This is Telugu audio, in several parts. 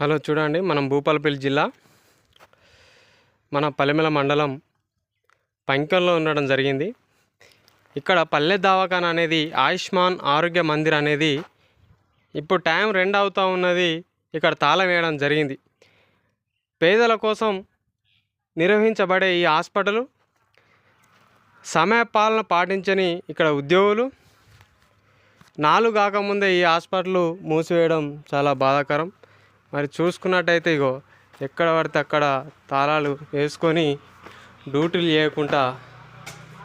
హలో చూడండి, మనం భూపాలపల్లి జిల్లా మన పల్లెమల మండలం పంకంలో ఉండడం జరిగింది. ఇక్కడ పల్లె దవాఖాన అనేది ఆయుష్మాన్ ఆరోగ్య మందిర్ అనేది ఇప్పుడు టైం 2 అవుతూ ఉన్నది. ఇక్కడ తాళం వేయడం జరిగింది. పేదల కోసం నిర్వహించబడే ఈ హాస్పిటల్ సమయపాలన పాటించని ఇక్కడ ఉద్యోగులు 4 కాకముందే ఈ హాస్పిటల్ మూసివేయడం చాలా బాధాకరం. మరి చూసుకున్నట్టయితే ఇగో ఎక్కడ పడితే అక్కడ తాళాలు వేసుకొని డ్యూటీలు చేయకుండా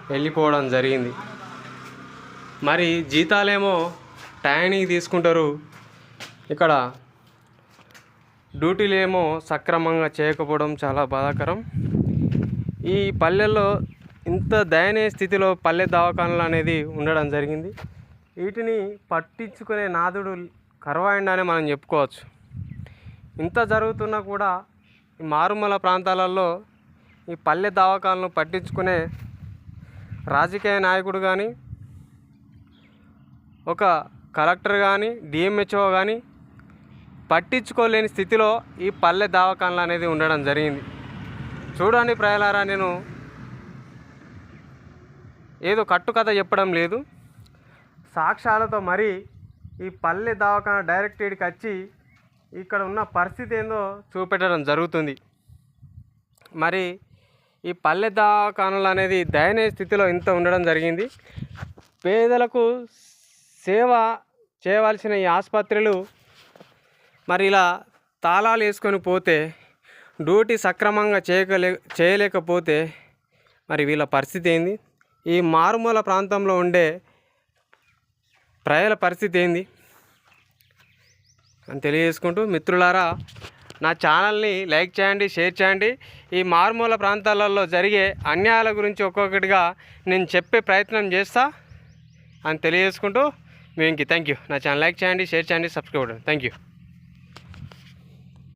వెళ్ళిపోవడం జరిగింది. మరి జీతాలేమో టైంకి తీసుకుంటారు, ఇక్కడ డ్యూటీలు ఏమో సక్రమంగా చేయకపోవడం చాలా బాధాకరం. ఈ పల్లెల్లో ఇంత దయనీయ స్థితిలో పల్లె దవాఖానలు అనేది ఉండడం జరిగింది. వీటిని పట్టించుకునే నాదుడు కరువైండనే మనం చెప్పుకోవచ్చు. ఇంత జరుగుతున్నా కూడా ఈ మారుమూల ప్రాంతాలలో ఈ పల్లె దవాఖానలను పట్టించుకునే రాజకీయ నాయకుడు కానీ, ఒక కలెక్టర్ కానీ, డిఎంహెచ్ఓ కానీ పట్టించుకోలేని స్థితిలో ఈ పల్లె దవాఖానలు అనేది ఉండడం జరిగింది. చూడండి ప్రజలారా, నేను ఏదో కట్టుకథ చెప్పడం లేదు, సాక్ష్యాలతో మరి ఈ పల్లె దవాఖాన డైరెక్ట్ ఇక్కడికి వచ్చి ఇక్కడ ఉన్న పరిస్థితి ఏందో చూపెట్టడం జరుగుతుంది. మరి ఈ పల్లె దవాఖానలు అనేది దయనీయ స్థితిలో ఇంత ఉండడం జరిగింది. పేదలకు సేవ చేయవలసిన ఈ ఆసుపత్రులు మరి ఇలా తాళాలు వేసుకొని పోతే, డ్యూటీ సక్రమంగా చేయలేకపోతే మరి వీళ్ళ పరిస్థితి ఏంది? ఈ మారుమూల ప్రాంతంలో ఉండే ప్రజల పరిస్థితి ఏంది అని తెలియజేసుకుంటూ, మిత్రులారా నా ఛానల్ని లైక్ చేయండి, షేర్ చేయండి. ఈ మారుమూల ప్రాంతాలలో జరిగే అన్యాయాల గురించి ఒక్కొక్కటిగా నేను చెప్పే ప్రయత్నం చేస్తా అని తెలియజేసుకుంటూ, మీకు థ్యాంక్ యూ. నా ఛానల్ లైక్ చేయండి, షేర్ చేయండి, సబ్స్క్రైబ్ చేయండి. Thank you.